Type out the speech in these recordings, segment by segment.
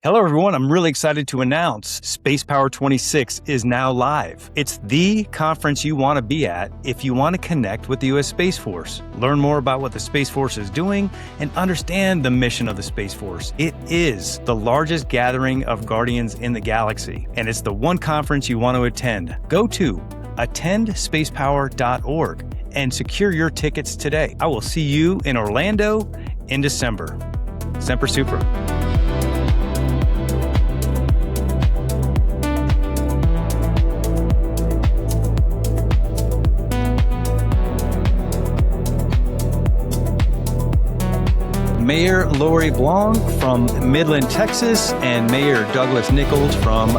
Hello, everyone. I'm really excited to announce Spacepower 26 is now live. It's the conference you want to be at if you want to connect with the U.S. Space Force, learn more about what the Space Force is doing, and understand the mission of the Space Force. It is the largest gathering of Guardians in the galaxy, and it's the one conference you want to attend. Go to attendspacepower.org and secure your tickets today. I will see you in Orlando in December. Semper Supra. Mayor Lori Blong from Midland, Texas, and Mayor Douglas Nicholls from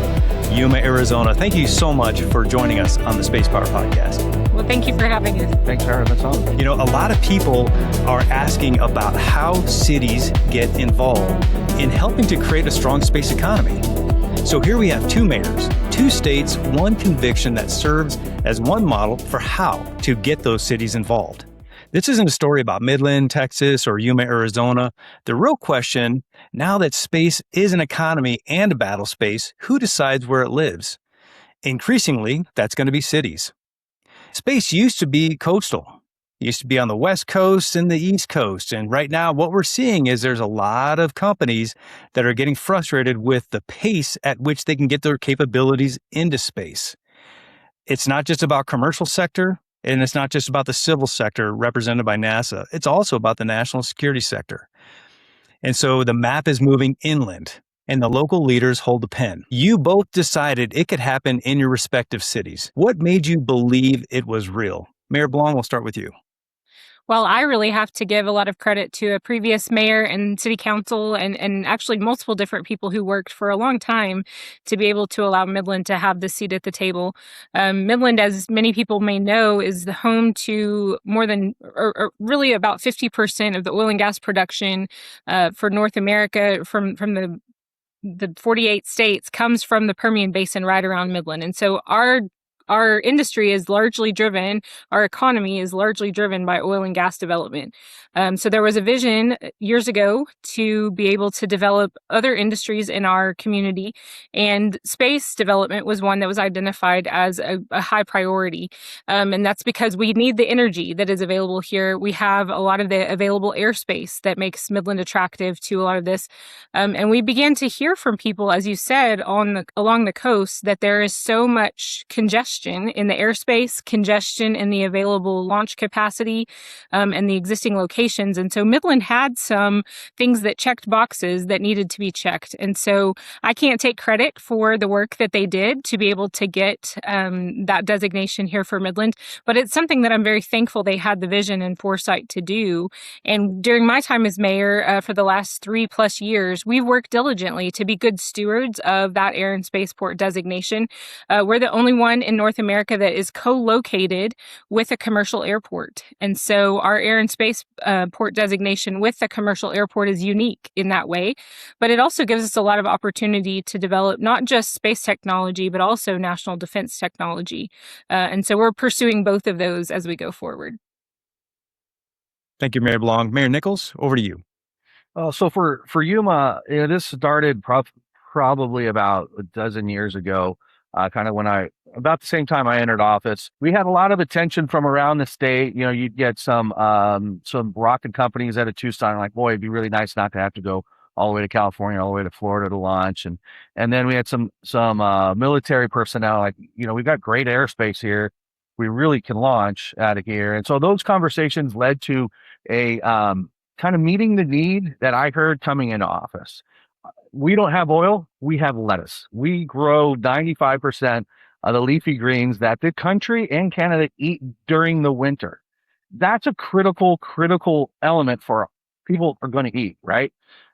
Yuma, Arizona. Thank you so much for joining us on the Spacepower Podcast. Well, thank you for having us. Thanks for having us on. You know, a lot of people are asking about how cities get involved in helping to create a strong space economy. So here we have two mayors, two states, one conviction that serves as one model for how to get those cities involved. This isn't a story about Midland, Texas, or Yuma, Arizona. The real question, now that space is an economy and a battle space, who decides where it lives? Increasingly, that's going to be cities. Space used to be coastal. It used to be on the West Coast and the East Coast. And right now, what we're seeing is there's a lot of companies that are getting frustrated with the pace at which they can get their capabilities into space. It's not just about commercial sector. And it's not just about the civil sector represented by NASA. It's also about the national security sector. And so the map is moving inland, and the local leaders hold the pen. You both decided it could happen in your respective cities. What made you believe it was real? Mayor Blong, we'll start with you. Well, I really have to give a lot of credit to a previous mayor and city council and actually multiple different people who worked for a long time to be able to allow Midland to have the seat at the table. Midland, as many people may know, is the home to more than, or really about 50% of the oil and gas production for North America from the 48 states comes from the Permian Basin right around Midland. And so our industry is largely driven, our economy is largely driven by oil and gas development. So there was a vision years ago to be able to develop other industries in our community, and space development was one that was identified as a high priority. And that's because we need the energy that is available here. We have a lot of the available airspace that makes Midland attractive to a lot of this. And we began to hear from people, as you said, along the coast, that there is so much congestion in the airspace, congestion in the available launch capacity, and the existing locations. And so Midland had some things that checked boxes that needed to be checked. And so I can't take credit for the work that they did to be able to get that designation here for Midland, but it's something that I'm very thankful they had the vision and foresight to do. And during my time as mayor for the last 3+ years, we've worked diligently to be good stewards of that air and spaceport designation. We're the only one in North America that is co-located with a commercial airport. And so our air and space port designation with a commercial airport is unique in that way. But it also gives us a lot of opportunity to develop not just space technology, but also national defense technology. And so we're pursuing both of those as we go forward. Thank you, Mayor Blong. Mayor Nicholls, over to you. So for Yuma, this started probably about a dozen years ago, kind of about the same time I entered office. We had a lot of attention from around the state. You know, you'd get some rocket companies out of Tucson, like, boy, it'd be really nice not to have to go all the way to California, all the way to Florida to launch. And then we had some military personnel, like, you know, we've got great airspace here. We really can launch out of here. And so those conversations led to a kind of meeting the need that I heard coming into office. We don't have oil, we have lettuce. We grow 95% of the leafy greens that the country and Canada eat during the winter. That's a critical element for people are going to eat, right?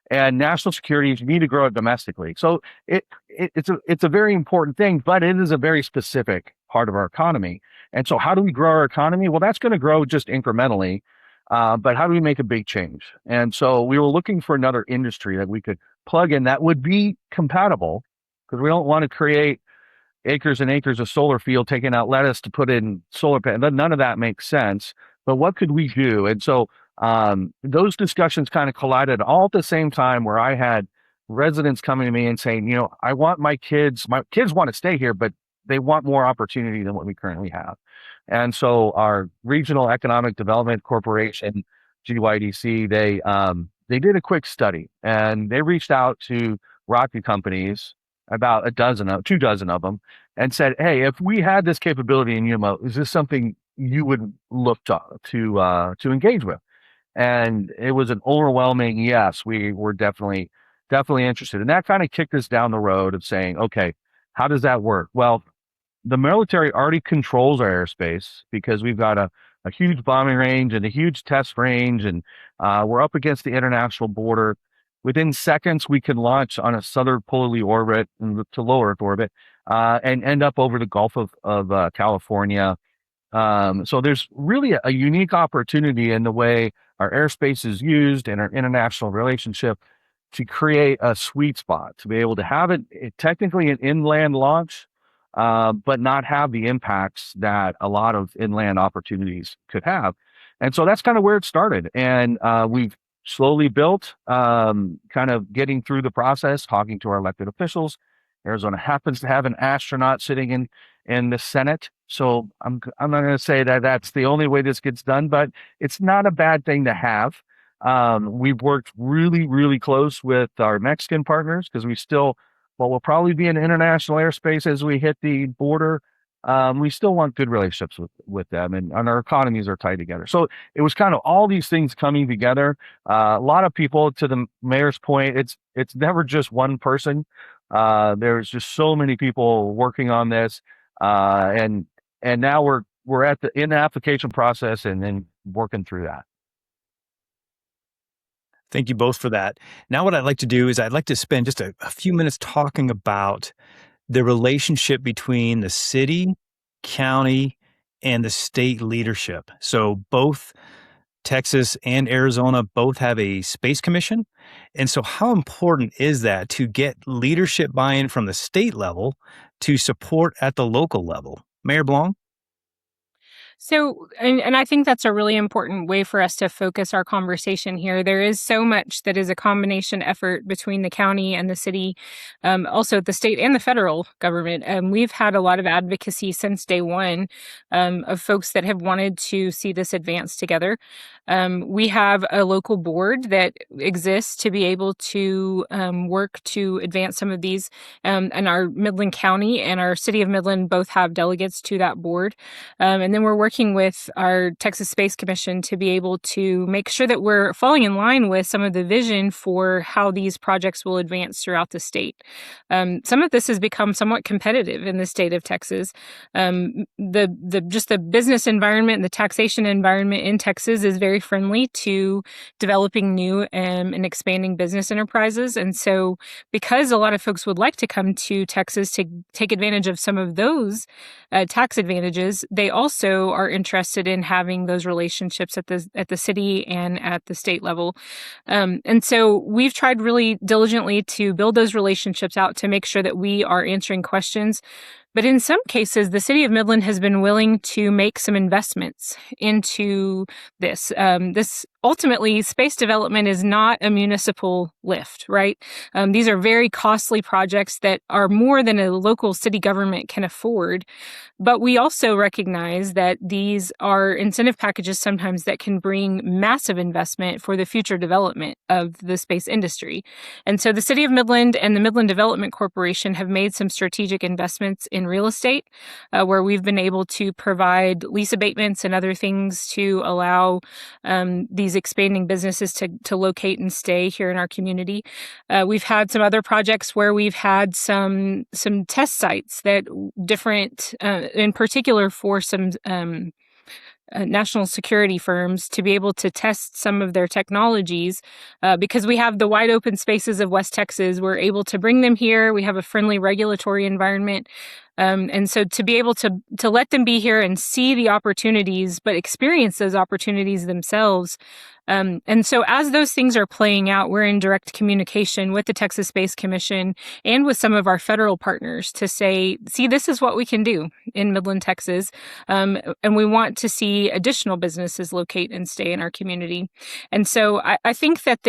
And national security, you need to grow it domestically. So it's a very important thing, but it is a very specific part of our economy. And so how do we grow our economy? Well, that's going to grow just incrementally. But how do we make a big change? And so we were looking for another industry that we could plug in that would be compatible, because we don't want to create acres and acres of solar field, taking out lettuce to put in solar panels. None of that makes sense. But what could we do? And so those discussions kind of collided all at the same time, where I had residents coming to me and saying, I want my kids want to stay here, but they want more opportunity than what we currently have. And so our Regional Economic Development Corporation, GYDC, they did a quick study and they reached out to rocket companies, about 2 dozen of them, and said, hey, if we had this capability in Yuma, is this something you would look to engage with? And it was an overwhelming yes. We were definitely interested. And that kind of kicked us down the road of saying, okay, how does that work? Well, the military already controls our airspace because we've got a huge bombing range and a huge test range, and we're up against the international border. Within seconds, we can launch on a southern polarly orbit to low Earth orbit and end up over the Gulf of California. So there's really a unique opportunity in the way our airspace is used in our international relationship to create a sweet spot, to be able to have it technically an inland launch, but not have the impacts that a lot of inland opportunities could have. And so that's kind of where it started. And we've slowly built, kind of getting through the process, talking to our elected officials. Arizona happens to have an astronaut sitting in the Senate. So I'm not going to say that that's the only way this gets done, but it's not a bad thing to have. We've worked really, really close with our Mexican partners because we'll probably be in international airspace as we hit the border. We still want good relationships with them, and our economies are tied together. So it was kind of all these things coming together. A lot of people, to the mayor's point, it's never just one person. There's just so many people working on this, and now we're in the application process and then working through that. Thank you both for that. Now what I'd like to do is I'd like to spend just a few minutes talking about the relationship between the city, county, and the state leadership. So both Texas and Arizona both have a space commission. And so how important is that to get leadership buy-in from the state level to support at the local level? Mayor Blong? So, and I think that's a really important way for us to focus our conversation here. There is so much that is a combination effort between the county and the city, also the state and the federal government. We've had a lot of advocacy since day one of folks that have wanted to see this advance together. We have a local board that exists to be able to work to advance some of these, and our Midland County and our city of Midland both have delegates to that board. And then we're working with our Texas Space Commission to be able to make sure that we're falling in line with some of the vision for how these projects will advance throughout the state. Some of this has become somewhat competitive in the state of Texas. The business environment, the taxation environment in Texas is very friendly to developing new and expanding business enterprises. And so because a lot of folks would like to come to Texas to take advantage of some of those tax advantages, they also are interested in having those relationships at the city and at the state level. And so we've tried really diligently to build those relationships out to make sure that we are answering questions. But in some cases, the city of Midland has been willing to make some investments into this. Ultimately, space development is not a municipal lift, right? These are very costly projects that are more than a local city government can afford. But we also recognize that these are incentive packages sometimes that can bring massive investment for the future development of the space industry. And so the city of Midland and the Midland Development Corporation have made some strategic investments in real estate, where we've been able to provide lease abatements and other things to allow these expanding businesses to locate and stay here in our community. We've had some other projects where we've had some test sites that different, in particular for some national security firms to be able to test some of their technologies. Because we have the wide open spaces of West Texas, we're able to bring them here. We have a friendly regulatory environment. And so to be able to let them be here and see the opportunities, but experience those opportunities themselves. And so as those things are playing out, we're in direct communication with the Texas Space Commission and with some of our federal partners to say, see, this is what we can do in Midland, Texas. And we want to see additional businesses locate and stay in our community. And so I think that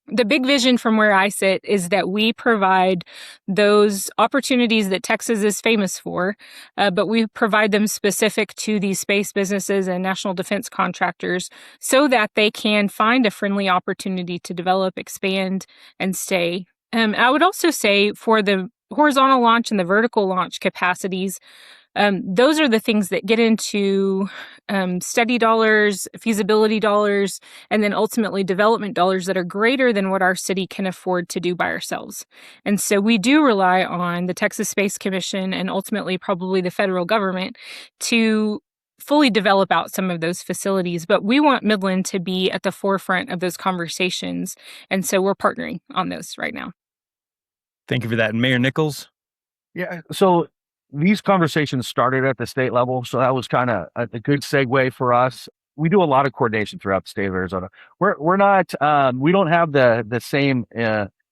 The big vision from where I sit is that we provide those opportunities that Texas is famous for, but we provide them specific to these space businesses and national defense contractors so that they can find a friendly opportunity to develop, expand, and stay. I would also say for the horizontal launch and the vertical launch capacities, those are the things that get into study dollars, feasibility dollars, and then ultimately development dollars that are greater than what our city can afford to do by ourselves. And so we do rely on the Texas Space Commission and ultimately probably the federal government to fully develop out some of those facilities. But we want Midland to be at the forefront of those conversations. And so we're partnering on those right now. Thank you for that. Mayor Nicholls? Yeah. So these conversations started at the state level. So that was kind of a good segue for us. We do a lot of coordination throughout the state of Arizona. We're not, we don't have the same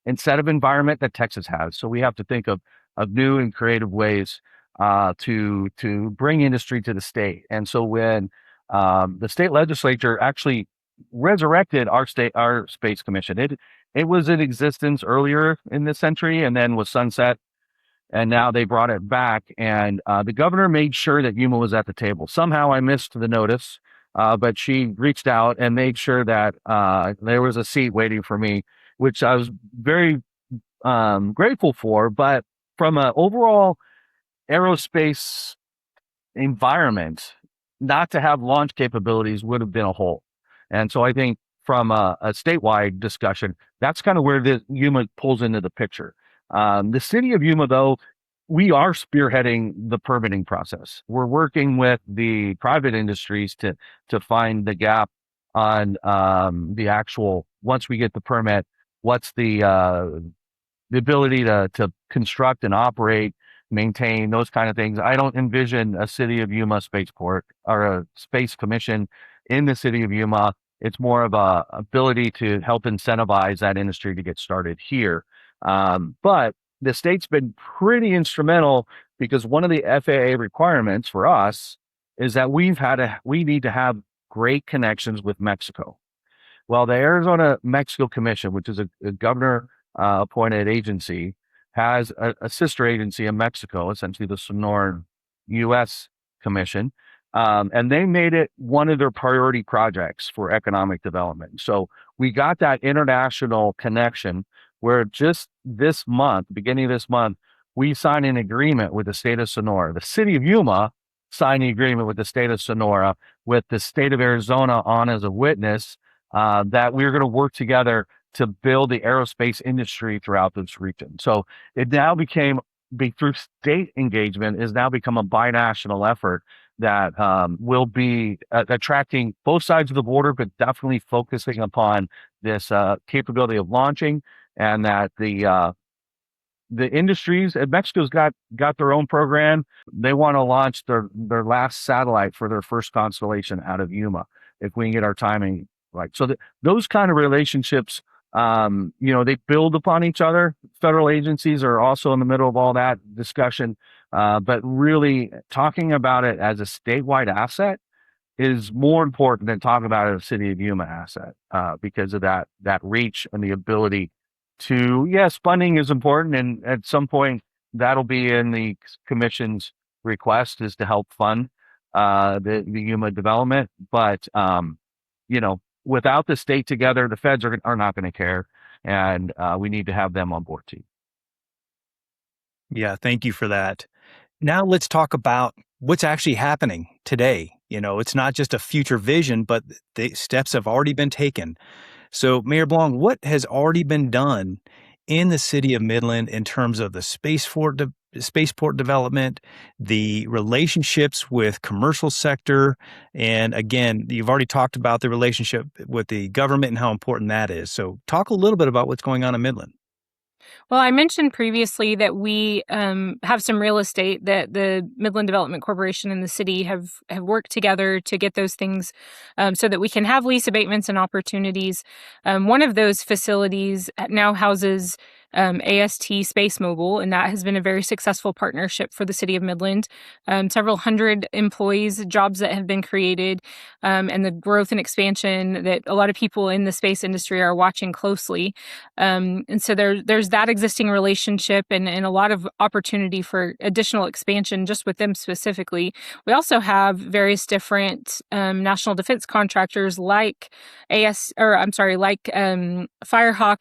incentive environment that Texas has. So we have to think of new and creative ways to bring industry to the state. And so when the state legislature actually resurrected our space commission, it was in existence earlier in this century and then was sunset. And now they brought it back, and the governor made sure that Yuma was at the table. Somehow I missed the notice, but she reached out and made sure that there was a seat waiting for me, which I was very grateful for. But from an overall aerospace environment, not to have launch capabilities would have been a hole. And so I think from a statewide discussion, that's kind of where the Yuma pulls into the picture. The city of Yuma, though, we are spearheading the permitting process. We're working with the private industries to find the gap on the actual, once we get the permit, what's the ability to construct and operate, maintain, those kind of things. I don't envision a city of Yuma spaceport or a space commission in the city of Yuma. It's more of a ability to help incentivize that industry to get started here. But the state's been pretty instrumental because one of the FAA requirements for us is that we need to have great connections with Mexico. Well, the Arizona Mexico Commission, which is a governor appointed agency, has a sister agency in Mexico, essentially the Sonoran U.S. Commission. And they made it one of their priority projects for economic development. So we got that international connection where just this month, beginning of this month, we signed an agreement with the state of Sonora. The city of Yuma signed an agreement with the state of Sonora, with the state of Arizona on as a witness, that we're going to work together to build the aerospace industry throughout this region. So it now through state engagement, has now become a binational effort that will be attracting both sides of the border, but definitely focusing upon this capability of launching, and that the industries, and Mexico's got their own program. They want to launch their last satellite for their first constellation out of Yuma, if we can get our timing right. So those kind of relationships, they build upon each other. Federal agencies are also in the middle of all that discussion. But really talking about it as a statewide asset is more important than talking about it as a city of Yuma asset, because of that reach and the ability to, yes, funding is important. And at some point that'll be in the commission's request, is to help fund the Yuma development. But, without the state together, the feds are not going to care. And we need to have them on board too. Yeah, thank you for that. Now let's talk about what's actually happening today. It's not just a future vision, but the steps have already been taken. So, Mayor Blong, what has already been done in the city of Midland in terms of the spaceport development, the relationships with commercial sector, and again, you've already talked about the relationship with the government and how important that is. So talk a little bit about what's going on in Midland. Well, I mentioned previously that we have some real estate that the Midland Development Corporation and the city have worked together to get those things so that we can have lease abatements and opportunities. One of those facilities now houses AST Space Mobile, and that has been a very successful partnership for the city of Midland. Several hundred employees, jobs that have been created, and the growth and expansion that a lot of people in the space industry are watching closely. And so there's that existing relationship and a lot of opportunity for additional expansion just with them specifically. We also have various different national defense contractors like Firehawk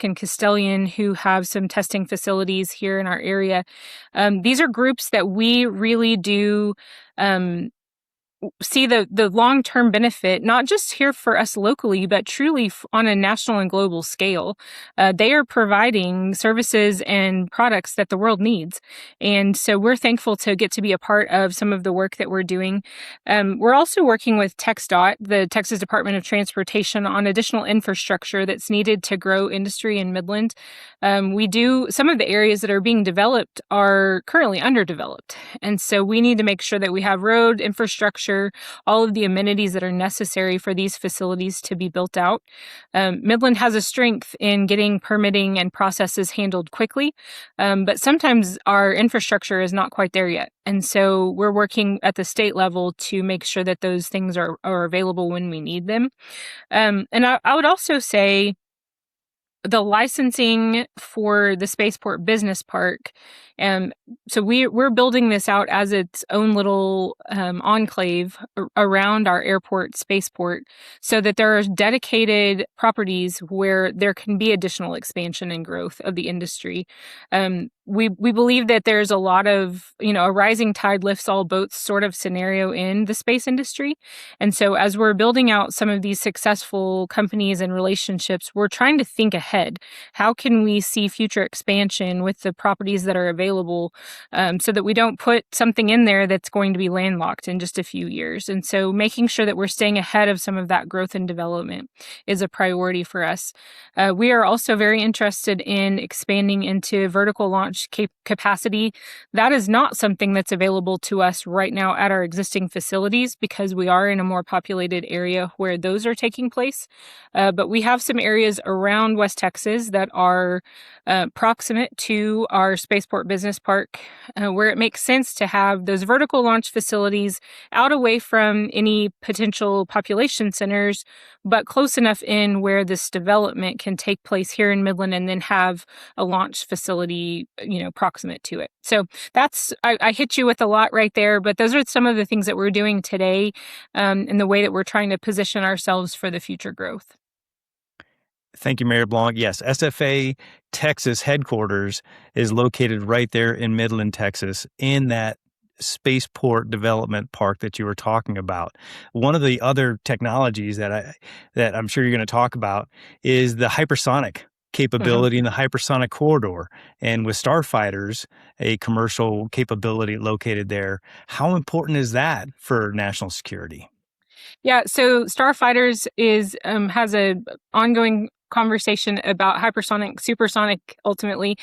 and Castellian, who have some testing facilities here in our area. These are groups that we really do see the long-term benefit, not just here for us locally, but truly on a national and global scale. They are providing services and products that the world needs. And so we're thankful to get to be a part of some of the work that we're doing. We're also working with TxDOT, the Texas Department of Transportation, on additional infrastructure that's needed to grow industry in Midland. Some of the areas that are being developed are currently underdeveloped. And so we need to make sure that we have road infrastructure, all of the amenities that are necessary for these facilities to be built out. Midland has a strength in getting permitting and processes handled quickly, but sometimes our infrastructure is not quite there yet. And so we're working at the state level to make sure that those things are available when we need them. And I would also say the licensing for the Spaceport Business Park. So we're building this out as its own little enclave around our airport, Spaceport, so that there are dedicated properties where there can be additional expansion and growth of the industry. We believe that there's a lot of, a rising tide lifts all boats sort of scenario in the space industry. And so as we're building out some of these successful companies and relationships, we're trying to think ahead. How can we see future expansion with the properties that are available, so that we don't put something in there that's going to be landlocked in just a few years? And so making sure that we're staying ahead of some of that growth and development is a priority for us. We are also very interested in expanding into vertical launch capacity. That is not something that's available to us right now at our existing facilities because we are in a more populated area where those are taking place. But we have some areas around West Texas that are proximate to our Spaceport Business Park, where it makes sense to have those vertical launch facilities out away from any potential population centers, but close enough in where this development can take place here in Midland and then have a launch facility, proximate to it. So I hit you with a lot right there, but those are some of the things that we're doing today, and the way that we're trying to position ourselves for the future growth. Thank you, Mayor Blong. Yes, SFA Texas headquarters is located right there in Midland, Texas, in that spaceport development park that you were talking about. One of the other technologies that I'm sure you're going to talk about is the hypersonic capability in the hypersonic corridor. And with starfighters, a commercial capability located there, how important is that for national security? Yeah, so Starfighters has a ongoing conversation about hypersonic, supersonic, ultimately,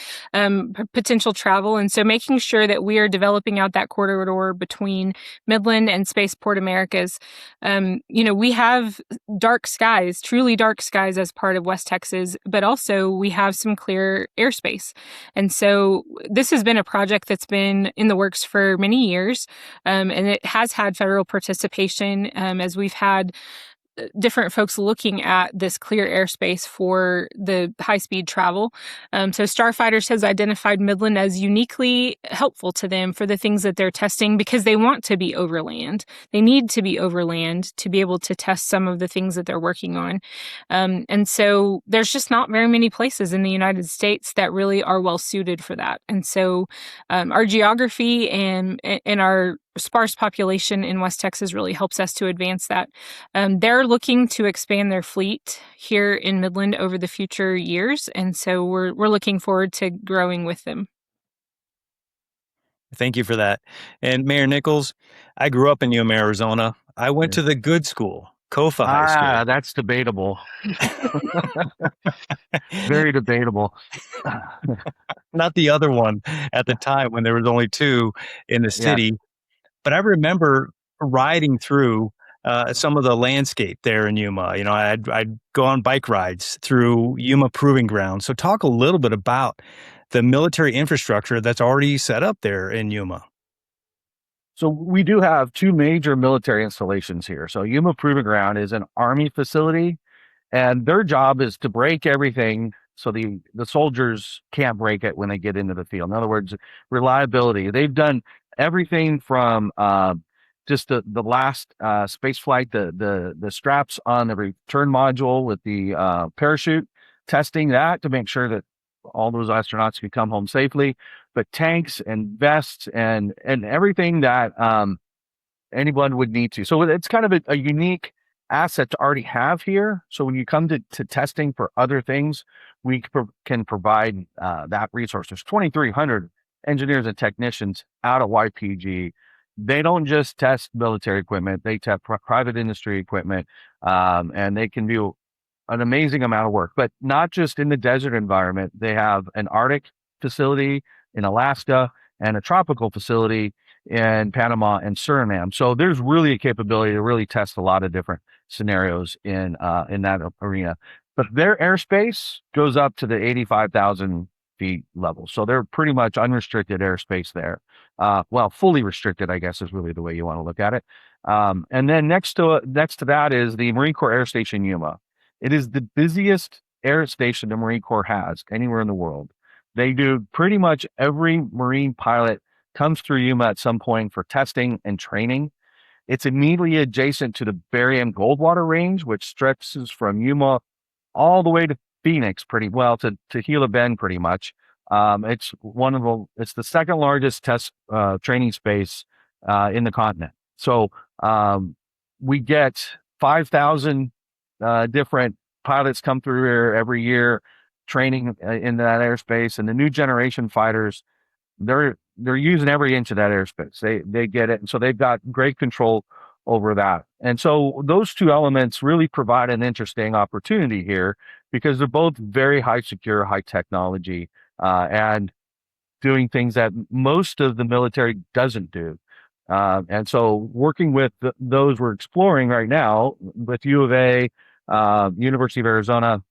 potential travel. And so making sure that we are developing out that corridor between Midland and Spaceport Americas. We have dark skies, truly dark skies as part of West Texas, but also we have some clear airspace. And so this has been a project that's been in the works for many years, and it has had federal participation as we've had different folks looking at this clear airspace for the high-speed travel. So Starfighters has identified Midland as uniquely helpful to them for the things that they're testing because they want to be overland. They need to be overland to be able to test some of the things that they're working on. And so there's just not very many places in the United States that really are well suited for that. And so our geography and our sparse population in West Texas really helps us to advance that. They're looking to expand their fleet here in Midland over the future years, and so we're looking forward to growing with them. Thank you for that. And Mayor Nicholls, I grew up in Yuma, Arizona. I went to the good school, Kofa High School. That's debatable. Very debatable. Not the other one at the time when there was only two in the city. Yeah. But I remember riding through some of the landscape there in Yuma. I'd go on bike rides through Yuma Proving Ground. So talk a little bit about the military infrastructure that's already set up there in Yuma? So we do have two major military installations here. So Yuma Proving Ground is an Army facility, and their job is to break everything so the soldiers can't break it when they get into the field. In other words, reliability. They've done everything from just the last space flight, the straps on the return module with the parachute, testing that to make sure that all those astronauts can come home safely. But tanks and vests and everything that anyone would need to. So it's kind of a unique asset to already have here. So when you come to testing for other things, we can provide that resource. There's 2,300 engineers and technicians out of YPG. They don't just test military equipment, they test private industry equipment, and they can do an amazing amount of work, but not just in the desert environment. They have an Arctic facility in Alaska and a tropical facility in Panama and Suriname. So there's really a capability to really test a lot of different scenarios in that arena. But their airspace goes up to the 85,000 feet level. So they're pretty much unrestricted airspace there. Well, fully restricted, I guess, is really the way you want to look at it. And then next to that is the Marine Corps Air Station Yuma. It is the busiest air station the Marine Corps has anywhere in the world. They do pretty much every Marine pilot comes through Yuma at some point for testing and training. It's immediately adjacent to the Barium Goldwater Range, which stretches from Yuma all the way to Phoenix, pretty well to Gila Bend, pretty much. It's the second largest test training space in the continent. So we get 5,000 different pilots come through here every year, training in that airspace, and the new generation fighters, they're using every inch of that airspace. They get it, and so they've got great control over that. And so those two elements really provide an interesting opportunity here because they're both very high secure, high technology, and doing things that most of the military doesn't do. And so working with those we're exploring right now with U of A, University of Arizona,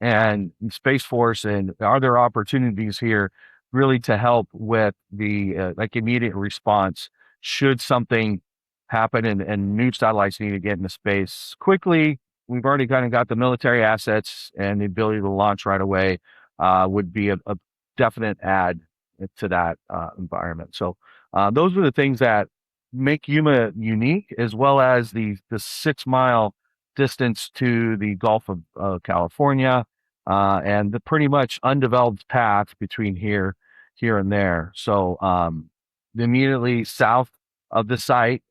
and Space Force, and are there opportunities here really to help with the immediate response should something happen and new satellites need to get into space quickly? We've already kind of got the military assets, and the ability to launch right away would be a definite add to that environment. So those are the things that make Yuma unique, as well as the 6-mile distance to the Gulf of California, and the pretty much undeveloped path between here and there. So immediately south of the site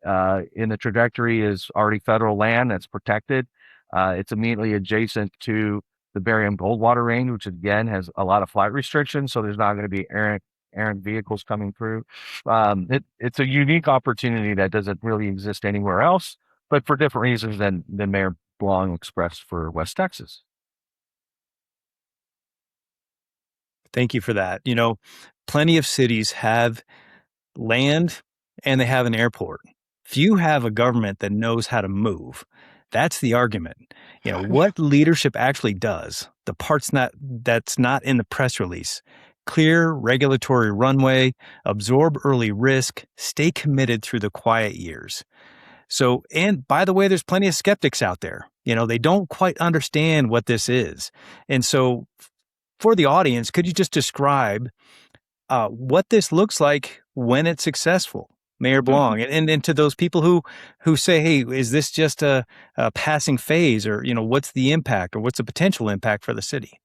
in the trajectory is already federal land that's protected. It's immediately adjacent to the Barium Goldwater Range, which again has a lot of flight restrictions, so there's not going to be errant vehicles coming through. It's a unique opportunity that doesn't really exist anywhere else, but for different reasons than Mayor Blong expressed for West Texas. Thank you for that. Plenty of cities have land and they have an airport. Few have a government that knows how to move. That's the argument. What leadership actually does, the parts that's not in the press release. Clear regulatory runway, absorb early risk, stay committed through the quiet years. So, and by the way, there's plenty of skeptics out there. They don't quite understand what this is. And so for the audience, could you just describe what this looks like when it's successful, Mayor Blong, and to those people who say, hey, is this just a passing phase, or, what's the impact or what's the potential impact for the city?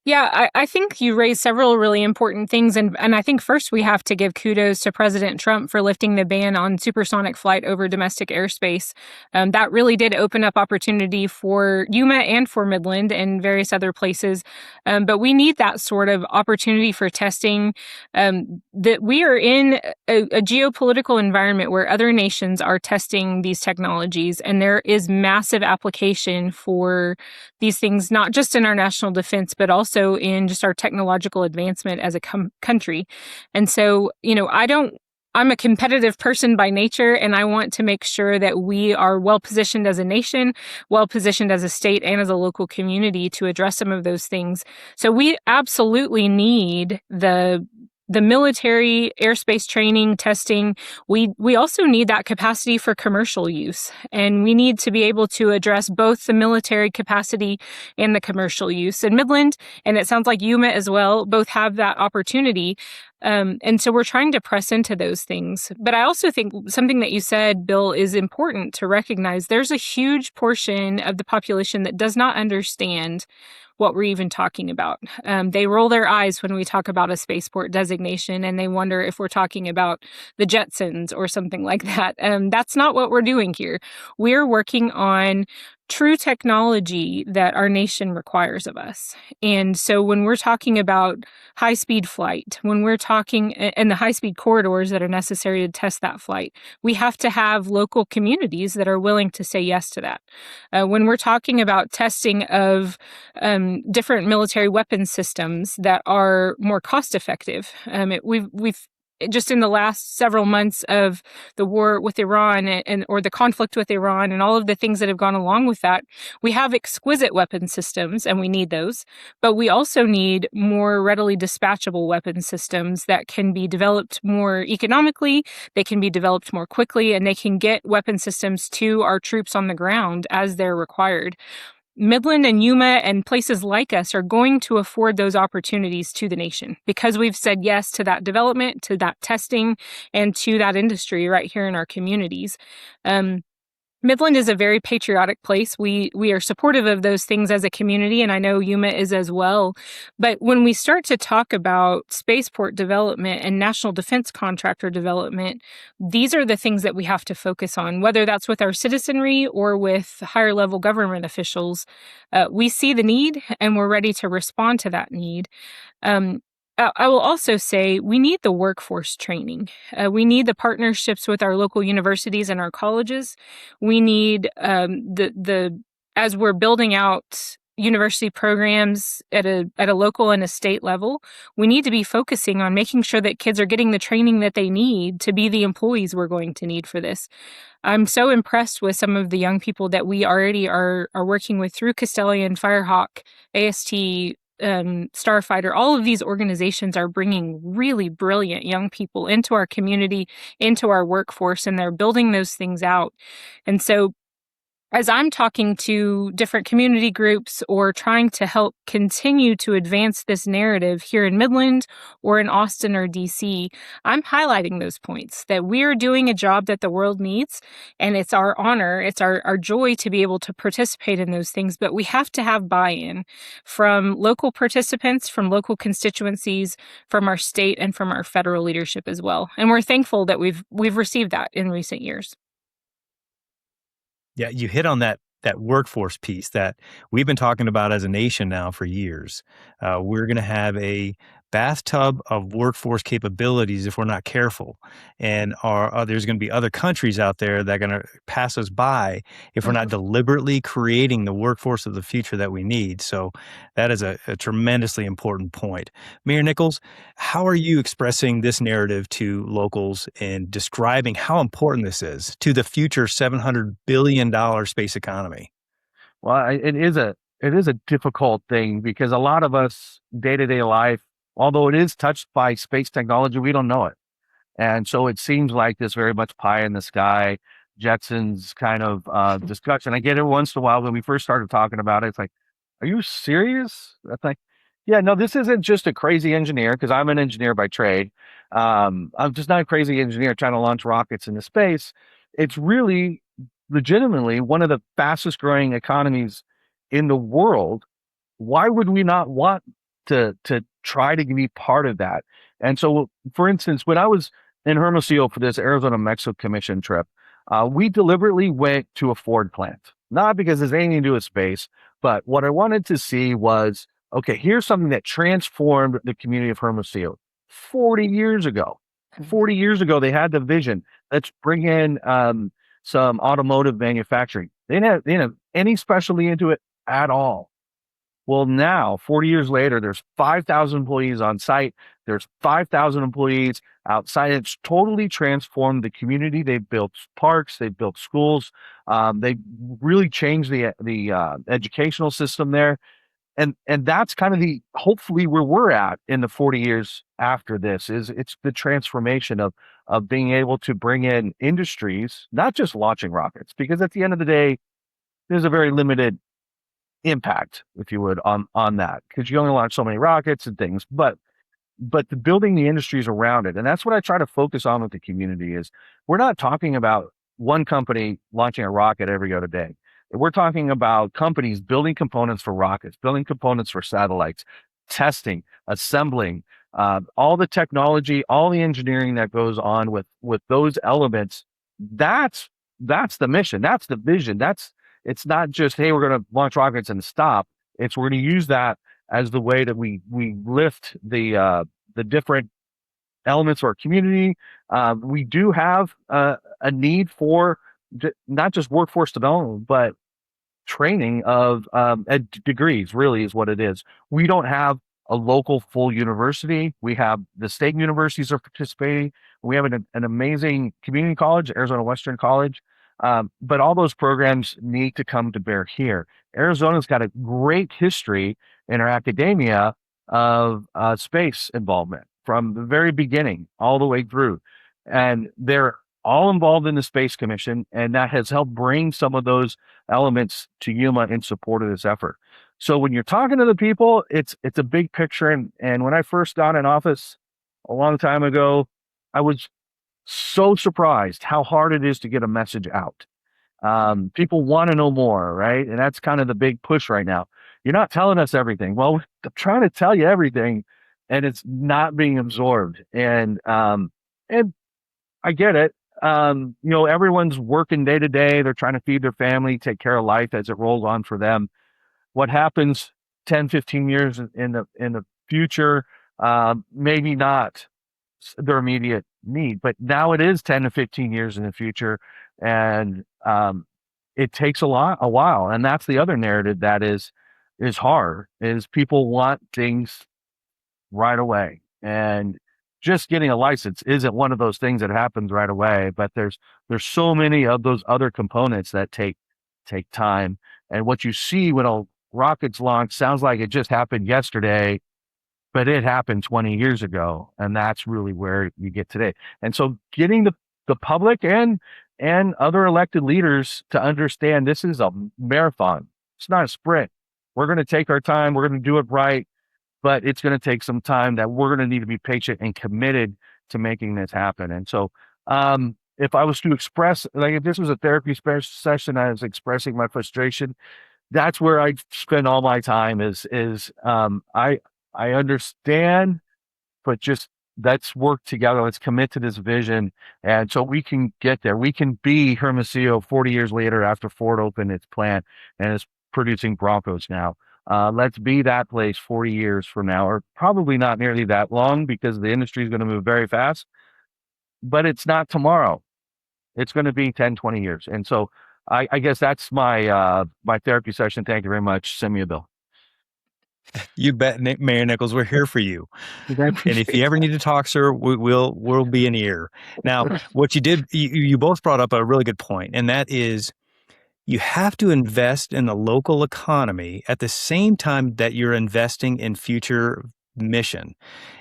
Yeah, I think you raised several really important things. And I think first we have to give kudos to President Trump for lifting the ban on supersonic flight over domestic airspace. That really did open up opportunity for Yuma and for Midland and various other places. But we need that sort of opportunity for testing. That we are in a geopolitical environment where other nations are testing these technologies. And there is massive application for these things, not just in our national defense, but also in just our technological advancement as a country. And so, I'm a competitive person by nature, and I want to make sure that we are well positioned as a nation, well positioned as a state and as a local community to address some of those things. So we absolutely need the military airspace training, testing. We also need that capacity for commercial use, and we need to be able to address both the military capacity and the commercial use. And Midland, and it sounds like Yuma as well, both have that opportunity. And so we're trying to press into those things. But I also think something that you said, Bill, is important to recognize. There's a huge portion of the population that does not understand what we're even talking about. They roll their eyes when we talk about a spaceport designation, and they wonder if we're talking about the Jetsons or something like that. That's not what we're doing here. We're working on true technology that our nation requires of us. And so when we're talking about high-speed flight, when we're talking and the high-speed corridors that are necessary to test that flight, we have to have local communities that are willing to say yes to that. When we're talking about testing of different military weapons systems that are more cost-effective, we've just in the last several months of the war with Iran or the conflict with Iran and all of the things that have gone along with that, we have exquisite weapon systems and we need those, but we also need more readily dispatchable weapon systems that can be developed more economically, they can be developed more quickly, and they can get weapon systems to our troops on the ground as they're required. Midland and Yuma and places like us are going to afford those opportunities to the nation because we've said yes to that development, to that testing, and to that industry right here in our communities. Midland is a very patriotic place. We are supportive of those things as a community, and I know Yuma is as well. But when we start to talk about spaceport development and national defense contractor development, these are the things that we have to focus on, whether that's with our citizenry or with higher level government officials. We see the need, and we're ready to respond to that need. I will also say we need the workforce training. We need the partnerships with our local universities and our colleges. We need as we're building out university programs at a local and a state level, we need to be focusing on making sure that kids are getting the training that they need to be the employees we're going to need for this. I'm so impressed with some of the young people that we already are working with through Castellian, Firehawk, AST, Starfighter. All of these organizations are bringing really brilliant young people into our community, into our workforce, and they're building those things out. And so as I'm talking to different community groups or trying to help continue to advance this narrative here in Midland or in Austin or DC, I'm highlighting those points that we are doing a job that the world needs, and it's our honor, it's our joy to be able to participate in those things, but we have to have buy-in from local participants, from local constituencies, from our state, and from our federal leadership as well. And we're thankful that we've received that in recent years. Yeah, you hit on that workforce piece that we've been talking about as a nation now for years. We're going to have a bathtub of workforce capabilities if we're not careful. And there's going to be other countries out there that are going to pass us by if we're not deliberately creating the workforce of the future that we need. So that is a tremendously important point. Mayor Nicholls, how are you expressing this narrative to locals and describing how important this is to the future $700 billion space economy? Well, it is a difficult thing because a lot of us day-to-day life, although it is touched by space technology, we don't know it. And so it seems like this very much pie in the sky, Jetsons kind of discussion. I get it once in a while when we first started talking about it. It's like, are you serious? I think, yeah, no, this isn't just a crazy engineer because I'm an engineer by trade. I'm just not a crazy engineer trying to launch rockets into space. It's really legitimately one of the fastest growing economies in the world. Why would we not want to try to be part of that? And so, for instance, when I was in Hermosillo for this Arizona Mexico Commission trip, we deliberately went to a Ford plant, not because there's anything to do with space, but what I wanted to see was, okay, here's something that transformed the community of Hermosillo 40 years ago. 40 years ago, they had the vision. Let's bring in some automotive manufacturing. They didn't have any specialty into it at all. Well, now, 40 years later, there's 5,000 employees on site. There's 5,000 employees outside. It's totally transformed the community. They've built parks. They've built schools. They've really changed the educational system there. And that's kind of hopefully where we're at in the 40 years after this. Is it's the transformation of being able to bring in industries, not just launching rockets, because at the end of the day, there's a very limited impact, if you would, on that, because you only launch so many rockets and things, but building the industries around it. And that's what I try to focus on with the community. Is we're not talking about one company launching a rocket every other day. We're talking about companies building components for rockets, building components for satellites, testing, assembling, all the technology, all the engineering that goes on with those elements. That's the mission. That's the vision. It's not just, hey, we're going to launch rockets and stop. It's we're going to use that as the way that we lift the different elements of our community. We do have a need for not just workforce development, but training of degrees. Really, is what it is. We don't have a local full university. We have the state universities are participating. We have an amazing community college, Arizona Western College. But all those programs need to come to bear here. Arizona's got a great history in our academia of space involvement from the very beginning all the way through. And they're all involved in the Space Commission, and that has helped bring some of those elements to Yuma in support of this effort. So when you're talking to the people, it's a big picture. And when I first got in office a long time ago, I was so surprised how hard it is to get a message out. People want to know more, right? And that's kind of the big push right now. You're not telling us everything. Well, I'm trying to tell you everything, and it's not being absorbed. And I get it. Everyone's working day to day. They're trying to feed their family, take care of life as it rolls on for them. What happens 10, 15 years in the future, maybe not their immediate need, but now it is 10 to 15 years in the future. And it takes a while. And that's the other narrative that is hard, is people want things right away. And just getting a license isn't one of those things that happens right away, but there's so many of those other components that take time. And what you see when a rocket's launched sounds like it just happened yesterday, but it happened 20 years ago. And that's really where you get today. And so getting the public and other elected leaders to understand this is a marathon. It's not a sprint. We're going to take our time. We're going to do it right, but it's going to take some time that we're going to need to be patient and committed to making this happen. And so, if I was to express, like if this was a therapy session, I was expressing my frustration. That's where I spend all my time I understand, but just let's work together. Let's commit to this vision. And so we can get there. We can be Hermosillo 40 years later after Ford opened its plant and is producing Broncos now. Let's be that place 40 years from now, or probably not nearly that long, because the industry is going to move very fast, but it's not tomorrow. It's going to be 10, 20 years. And so I guess that's my therapy session. Thank you very much. Send me a bill. You bet, Mayor Nicholls. We're here for you. And if you ever need to talk, sir, we'll be an ear. Now, what you did, you both brought up a really good point, and that is you have to invest in the local economy at the same time that you're investing in future mission.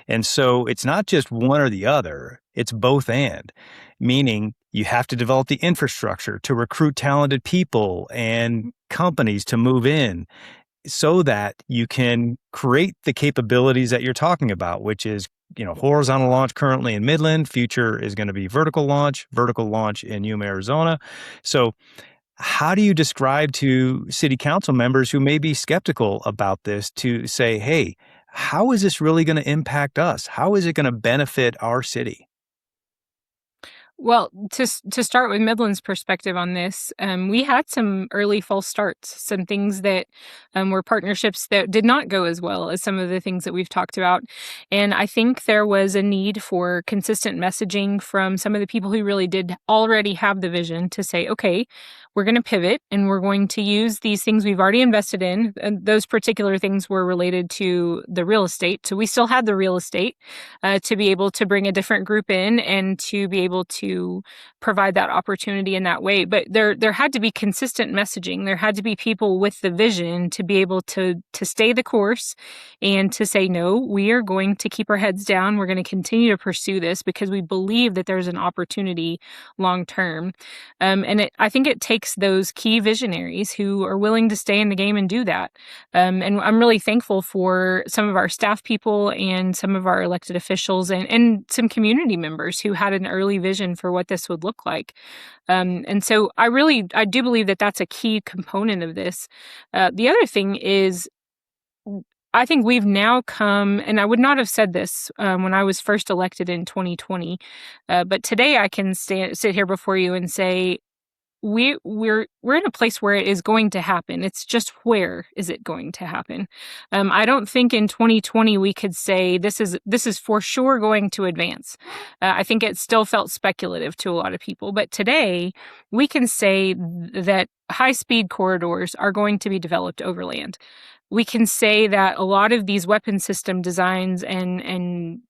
And so it's not just one or the other, it's both and, meaning you have to develop the infrastructure to recruit talented people and companies to move in so that you can create the capabilities that you're talking about, which is, horizontal launch currently in Midland, future is going to be vertical launch in Yuma, Arizona. So how do you describe to city council members who may be skeptical about this to say, hey, how is this really going to impact us? How is it going to benefit our city? Well, to start with Midland's perspective on this, we had some early false starts, some things that were partnerships that did not go as well as some of the things that we've talked about. And I think there was a need for consistent messaging from some of the people who really did already have the vision to say, okay, we're going to pivot and we're going to use these things we've already invested in. And those particular things were related to the real estate. So we still had the real estate to be able to bring a different group in and to be able to provide that opportunity in that way. But there had to be consistent messaging. There had to be people with the vision to be able to stay the course and to say, no, we are going to keep our heads down. We're going to continue to pursue this because we believe that there's an opportunity long term. I think it takes those key visionaries who are willing to stay in the game and do that. And I'm really thankful for some of our staff people and some of our elected officials and some community members who had an early vision for what this would look like. And so I do believe that that's a key component of this. The other thing is, I think we've now come, and I would not have said this when I was first elected in 2020, but today I can sit here before you and say, we're in a place where it is going to happen. It's just, where is it going to happen? I don't think in 2020 we could say this is for sure going to advance. I think it still felt speculative to a lot of people, but today we can say that high-speed corridors are going to be developed over land. We can say that a lot of these weapon system designs and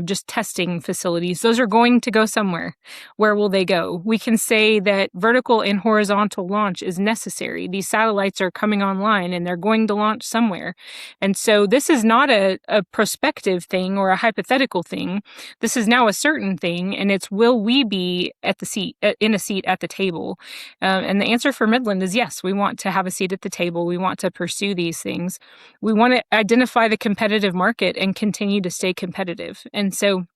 just testing facilities, those are going to go somewhere. Where will they go? We can say that vertical and horizontal launch is necessary. These satellites are coming online and they're going to launch somewhere. And so this is not a prospective thing or a hypothetical thing. This is now a certain thing, and it's, will we be in a seat at the table? And the answer for Midland is yes, we want to have a seat at the table. We want to pursue these things. We want to identify the competitive market and continue to stay competitive. And so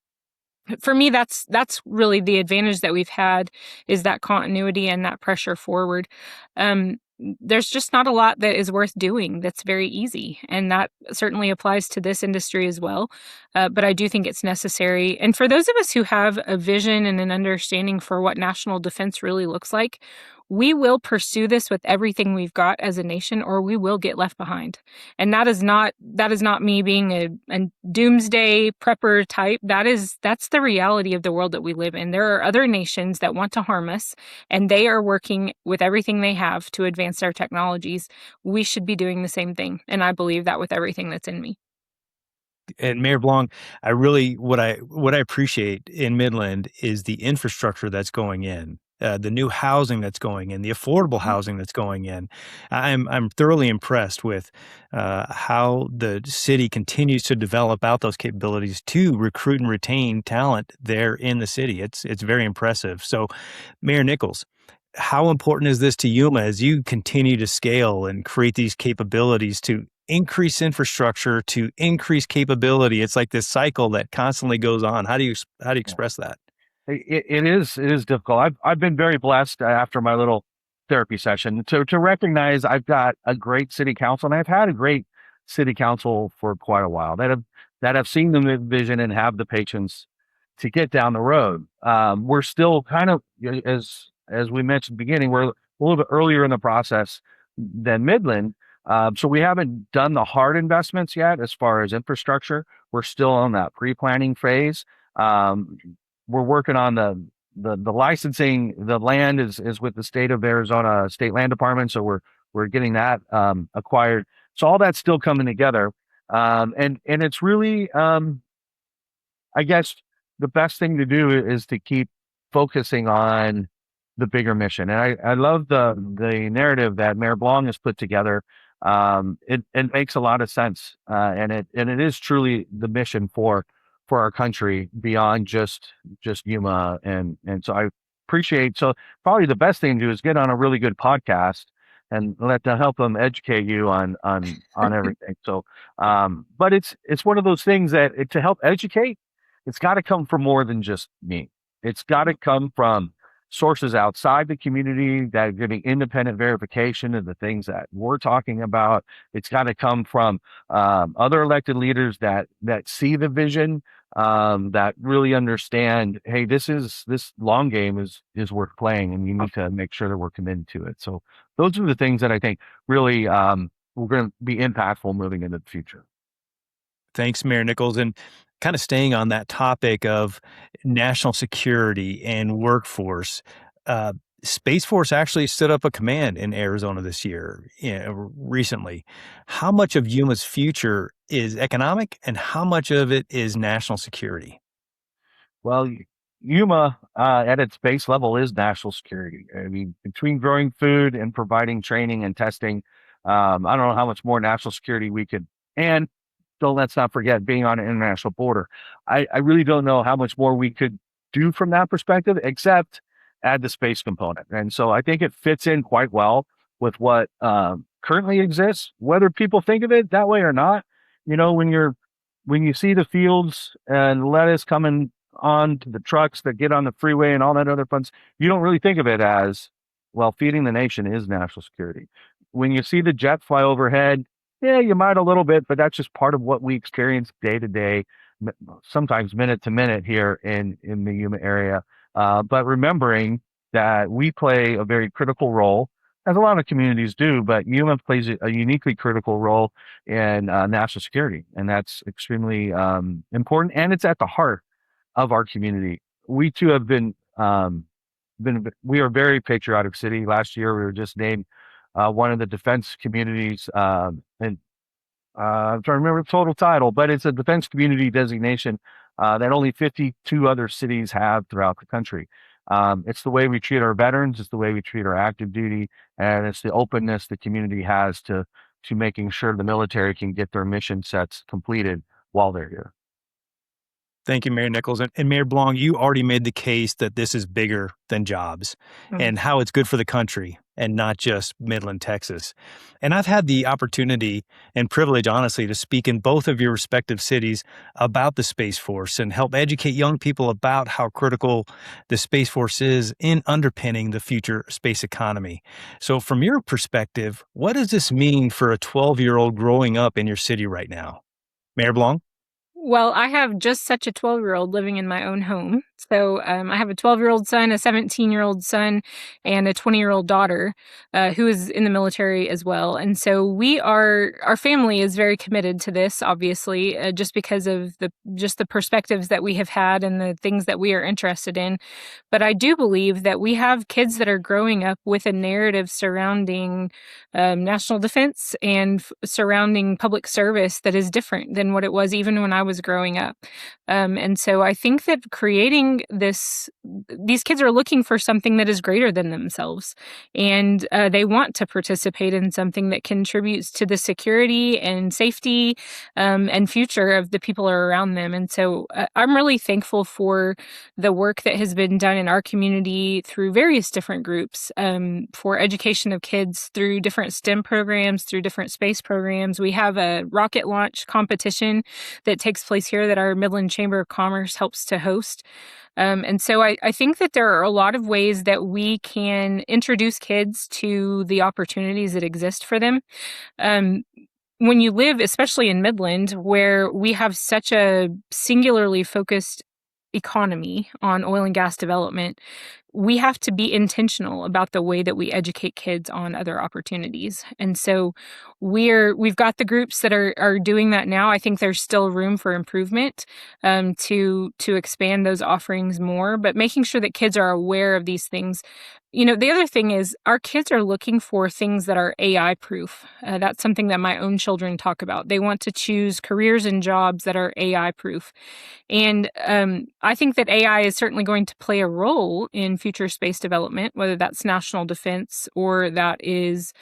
for me, that's really the advantage that we've had, is that continuity and that pressure forward. There's just not a lot that is worth doing that's very easy. And that certainly applies to this industry as well. But I do think it's necessary. And for those of us who have a vision and an understanding for what national defense really looks like, we will pursue this with everything we've got as a nation, or we will get left behind. And that is not me being a doomsday prepper type. That's the reality of the world that we live in. There are other nations that want to harm us, and they are working with everything they have to advance their technologies. We should be doing the same thing. And I believe that with everything that's in me. And Mayor Blong, what I appreciate in Midland is the infrastructure that's going in. The new housing that's going in, the affordable housing that's going in. I'm thoroughly impressed with how the city continues to develop out those capabilities to recruit and retain talent there in the city. It's very impressive. So, Mayor Nicholls, how important is this to Yuma as you continue to scale and create these capabilities to increase infrastructure, to increase capability? It's like this cycle that constantly goes on. How do you express that? It is difficult. I've been very blessed after my little therapy session to recognize I've got a great city council, and I've had a great city council for quite a while that have seen the vision and have the patience to get down the road. We're still kind of, as we mentioned at the beginning, we're a little bit earlier in the process than Midland. So we haven't done the hard investments yet as far as infrastructure. We're still on that pre-planning phase. We're working on the licensing. The land is with the state of Arizona State Land Department, so we're getting that acquired. So all that's still coming together, and it's really, I guess, the best thing to do is to keep focusing on the bigger mission. And I love the narrative that Mayor Blong has put together. It makes a lot of sense, and it is truly the mission for our country beyond just Yuma. And so I appreciate, so probably the best thing to do is get on a really good podcast and let them help them educate you on everything. So, but it's one of those things that to help educate, it's got to come from more than just me. It's got to come from sources outside the community that are giving independent verification of the things that we're talking about. It's got to come from other elected leaders that see the vision, that really understand, hey, this long game is worth playing, and you need to make sure that we're committed to it. So those are the things that I think really we're going to be impactful moving into the future. Thanks, Mayor Nicholls. And kind of staying on that topic of national security and workforce, Space Force actually stood up a command in Arizona this year, recently. How much of Yuma's future is economic and how much of it is national security? Well, Yuma at its base level is national security. I mean, between growing food and providing training and testing, I don't know how much more national security we could, and don't let's not forget being on an international border. I really don't know how much more we could do from that perspective, except add the space component. And so I think it fits in quite well with what currently exists, whether people think of it that way or not. You know, when you see the fields and lettuce coming on to the trucks that get on the freeway and all that other fun, you don't really think of it as, well, feeding the nation is national security. When you see the jet fly overhead, yeah, you might a little bit, but that's just part of what we experience day to day, sometimes minute to minute here in the Yuma area. But remembering that we play a very critical role, as a lot of communities do, but Yuma plays a uniquely critical role in national security, and that's extremely important, and it's at the heart of our community. We too have been we are a very patriotic city. Last year, we were just named one of the defense communities, and I'm trying to remember the total title, but it's a defense community designation that only 52 other cities have throughout the country. It's the way we treat our veterans, it's the way we treat our active duty, and it's the openness the community has to making sure the military can get their mission sets completed while they're here. Thank you, Mayor Nicholls. And Mayor Blong, you already made the case that this is bigger than jobs and how it's good for the country and not just Midland, Texas. And I've had the opportunity and privilege, honestly, to speak in both of your respective cities about the Space Force and help educate young people about how critical the Space Force is in underpinning the future space economy. So from your perspective, what does this mean for a 12-year-old growing up in your city right now? Mayor Blong? Well, I have just such a 12-year-old living in my own home. So I have a 12-year-old son, a 17-year-old son, and a 20-year-old daughter who is in the military as well. And so our family is very committed to this, obviously, just because of the perspectives that we have had and the things that we are interested in. But I do believe that we have kids that are growing up with a narrative surrounding national defense and surrounding public service that is different than what it was even when I was growing up. And so I think that creating these kids are looking for something that is greater than themselves. And they want to participate in something that contributes to the security and safety and future of the people around them. And so I'm really thankful for the work that has been done in our community through various different groups for education of kids through different STEM programs, through different space programs. We have a rocket launch competition that takes place here that our Midland Chamber of Commerce helps to host. And so I think that there are a lot of ways that we can introduce kids to the opportunities that exist for them. When you live, especially in Midland, where we have such a singularly focused economy on oil and gas development, we have to be intentional about the way that we educate kids on other opportunities. And so we've got the groups that are doing that now. I think there's still room for improvement to expand those offerings more, but making sure that kids are aware of these things. You know, the other thing is our kids are looking for things that are AI proof. That's something that my own children talk about. They want to choose careers and jobs that are AI proof. And I think that AI is certainly going to play a role in future space development, whether that's national defense or that is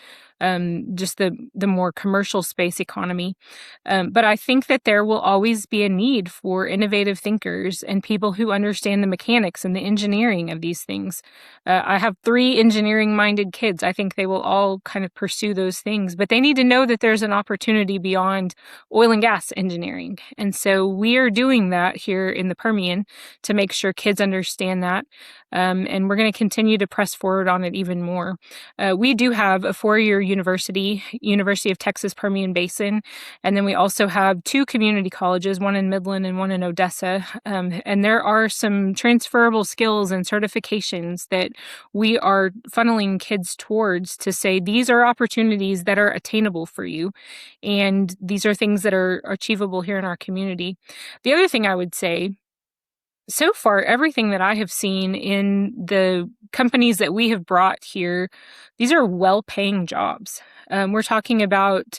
just the more commercial space economy. But I think that there will always be a need for innovative thinkers and people who understand the mechanics and the engineering of these things. I have 3 engineering-minded kids. I think they will all kind of pursue those things, but they need to know that there's an opportunity beyond oil and gas engineering. And so we are doing that here in the Permian to make sure kids understand that. And we're going to continue to press forward on it even more. We do have a 4-year University of Texas Permian Basin, and then we also have 2 community colleges, one in Midland and one in Odessa. And there are some transferable skills and certifications that we are funneling kids towards to say, these are opportunities that are attainable for you. And these are things that are achievable here in our community. The other thing I would say, so far, everything that I have seen in the companies that we have brought here, these are well-paying jobs. We're talking about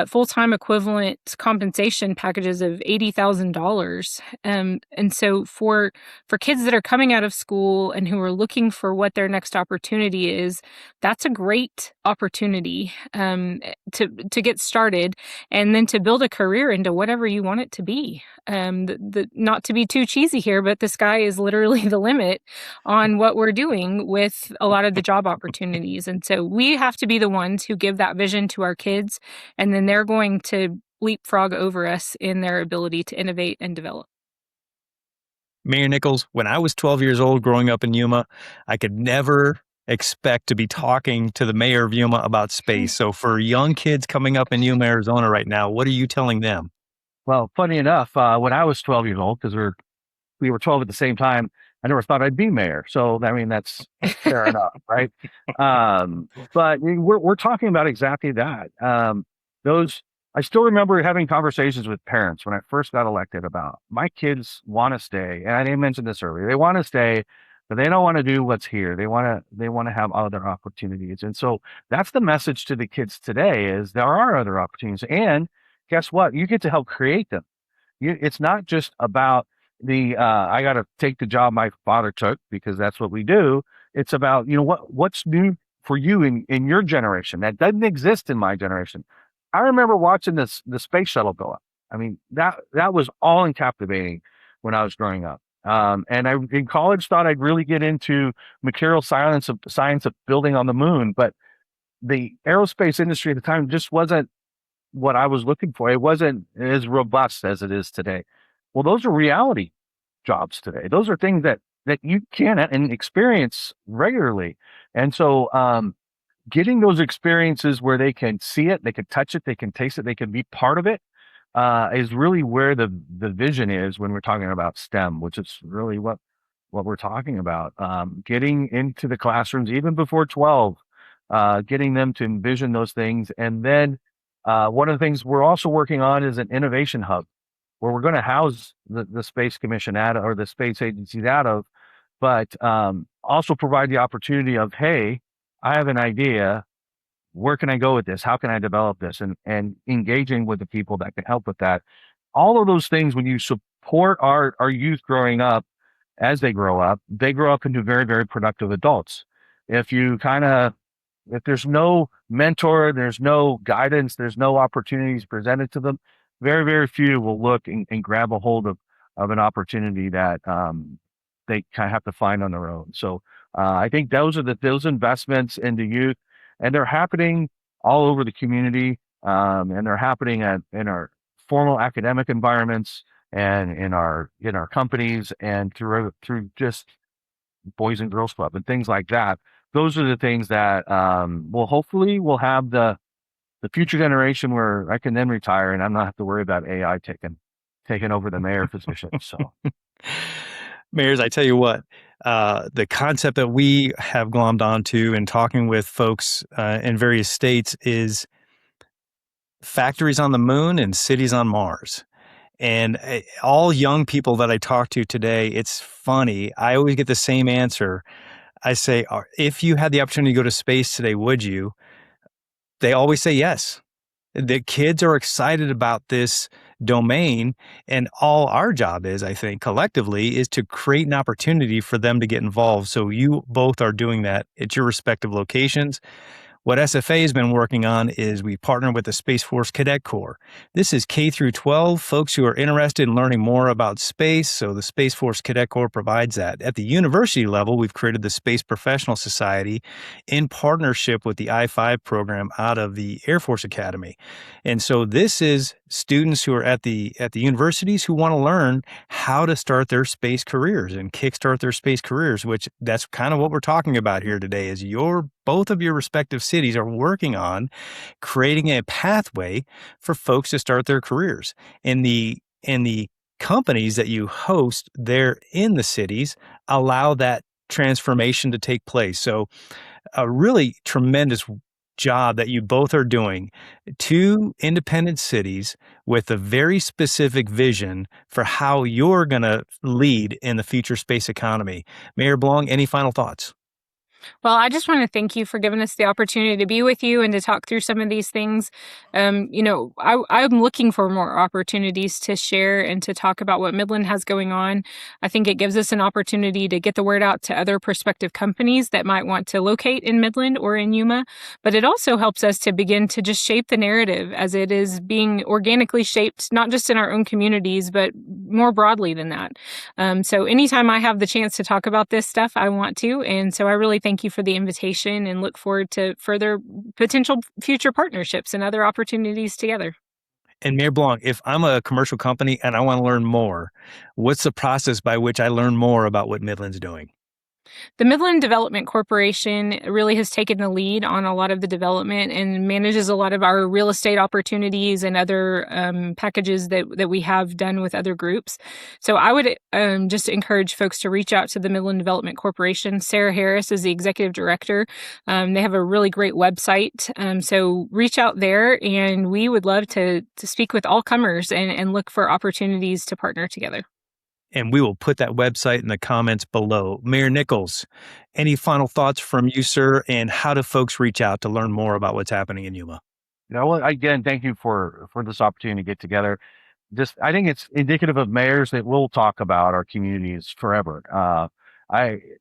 full-time equivalent compensation packages of $80,000. And so for kids that are coming out of school and who are looking for what their next opportunity is, that's a great opportunity to get started and then to build a career into whatever you want it to be. Not to be too cheesy here, but the sky is literally the limit on what we're doing with a lot of the job opportunities. And so we have to be the ones who give that vision to our kids, and then they're going to leapfrog over us in their ability to innovate and develop. Mayor Nicholls, when I was 12 years old growing up in Yuma, I could never expect to be talking to the mayor of Yuma about space. So for young kids coming up in Yuma, Arizona right now, what are you telling them? Well, funny enough, when I was 12 years old, because we were 12 at the same time, I never thought I'd be mayor. So, I mean, that's fair enough, right? But we're talking about exactly that. I still remember having conversations with parents when I first got elected about my kids want to stay. And I didn't mention this earlier. They want to stay, but they don't want to do what's here. They want to have other opportunities. And so that's the message to the kids today is there are other opportunities. And guess what? You get to help create them. It's not just about I got to take the job my father took because that's what we do. It's about, what's new for you in your generation that doesn't exist in my generation. I remember watching the space shuttle go up. I mean, that was all captivating when I was growing up. And I in college thought I'd really get into material science of building on the moon, but the aerospace industry at the time just wasn't what I was looking for. It wasn't as robust as it is today. Well, those are reality jobs today. Those are things that you can and experience regularly. And so getting those experiences where they can see it, they can touch it, they can taste it, they can be part of it is really where the vision is when we're talking about STEM, which is really what we're talking about. Getting into the classrooms even before 12, getting them to envision those things. And then one of the things we're also working on is an innovation hub where we're going to house the Space Commission or the space agencies out of, but also provide the opportunity of, hey, I have an idea. Where can I go with this? How can I develop this? And engaging with the people that can help with that. All of those things, when you support our youth growing up, as they grow up into very, very productive adults. If there's no mentor, there's no guidance, there's no opportunities presented to them, very, very few will look and grab a hold of an opportunity that they kind of have to find on their own. So I think those investments into youth, and they're happening all over the community, and they're happening in our formal academic environments and in our companies and through just Boys and Girls Club and things like that. Those are the things that we'll have the future generation where I can then retire and I'm not have to worry about AI taking over the mayor position. So, Mayors, I tell you what, the concept that we have glommed onto and talking with folks in various states is factories on the moon and cities on Mars. And all young people that I talk to today, it's funny. I always get the same answer. I say, if you had the opportunity to go to space today, would you? They always say yes. The kids are excited about this domain, and all our job is, I think, collectively, is to create an opportunity for them to get involved. So you both are doing that at your respective locations. What SFA has been working on is we partner with the Space Force Cadet Corps. This is K through 12 folks who are interested in learning more about space, so the Space Force Cadet Corps provides that. At the university level, we've created the Space Professional Society in partnership with the I-5 program out of the Air Force Academy. And so this is students who are at the universities who want to learn how to start their space careers and kickstart their space careers, which that's kind of what we're talking about here today is both of your respective cities are working on creating a pathway for folks to start their careers. And the companies that you host there in the cities allow that transformation to take place. So a really tremendous job that you both are doing, two independent cities with a very specific vision for how you're going to lead in the future space economy. Mayor Blong, any final thoughts? Well, I just want to thank you for giving us the opportunity to be with you and to talk through some of these things. I'm looking for more opportunities to share and to talk about what Midland has going on. I think it gives us an opportunity to get the word out to other prospective companies that might want to locate in Midland or in Yuma. But it also helps us to begin to just shape the narrative as it is being organically shaped, not just in our own communities, but more broadly than that. So anytime I have the chance to talk about this stuff, I want to. And so I really thank you for the invitation and look forward to further potential future partnerships and other opportunities together. And Mayor Blong, if I'm a commercial company and I want to learn more, what's the process by which I learn more about what Midland's doing? The Midland Development Corporation really has taken the lead on a lot of the development and manages a lot of our real estate opportunities and other packages that we have done with other groups. So I would just encourage folks to reach out to the Midland Development Corporation. Sarah Harris is the executive director. They have a really great website. So reach out there, and we would love to speak with all comers and look for opportunities to partner together. And we will put that website in the comments below. Mayor Nicholls, any final thoughts from you, sir, and how do folks reach out to learn more about what's happening in Yuma? Well, again, thank you for this opportunity to get together. I think it's indicative of mayors that will talk about our communities forever.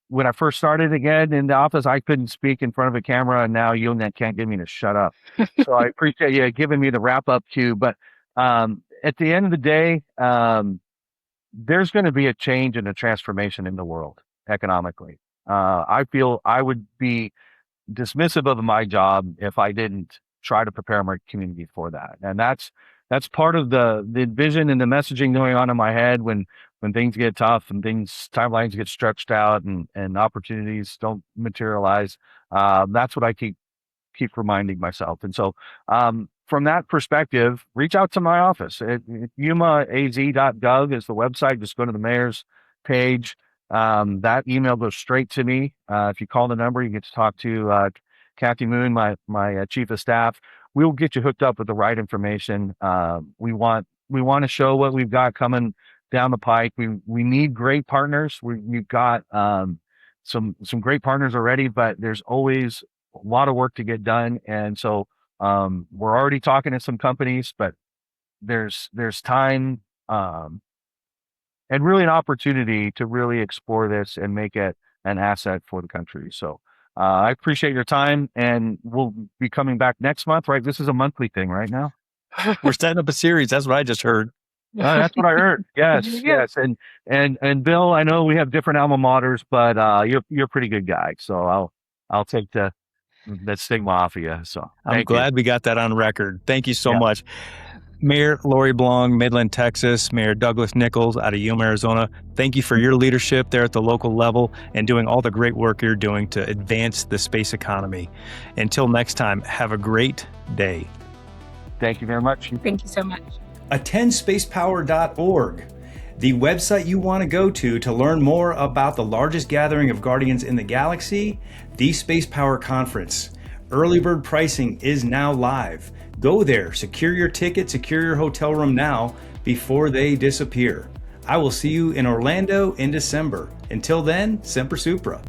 When I first started again in the office, I couldn't speak in front of a camera, and now UNet can't get me to shut up. So I appreciate you giving me the wrap-up cue. But at the end of the day, there's going to be a change and a transformation in the world economically. I feel I would be dismissive of my job if I didn't try to prepare my community for that. And that's part of the vision and the messaging going on in my head when things get tough and timelines get stretched out and opportunities don't materialize. That's what I keep reminding myself. And so, from that perspective, reach out to my office. yumaaz.gov is the website. Just go to the mayor's page. That email goes straight to me. If you call the number, you get to talk to Kathy Moon, my chief of staff. We'll get you hooked up with the right information. We want to show what we've got coming down the pike. We need great partners. We've got some great partners already, but there's always a lot of work to get done. And so we're already talking to some companies, but there's time and really an opportunity to really explore this and make it an asset for the country. So I appreciate your time, and we'll be coming back next month, right? This is a monthly thing right now. We're setting up a series. That's what I just heard. That's what I heard. Yes. And Bill, I know we have different alma maters, but you're a pretty good guy. So I'll take that stigma off of you. So I'm glad we got that on record. Thank you so much. Mayor Lori Blong, Midland, Texas, Mayor Douglas Nicholls out of Yuma, Arizona. Thank you for your leadership there at the local level and doing all the great work you're doing to advance the space economy. Until next time, have a great day. Thank you very much. Thank you so much. Attend spacepower.org, the website you want to go to learn more about the largest gathering of Guardians in the galaxy, the Spacepower Conference. Early bird pricing is now live. Go there, secure your ticket, secure your hotel room now before they disappear. I will see you in Orlando in December. Until then, Semper Supra.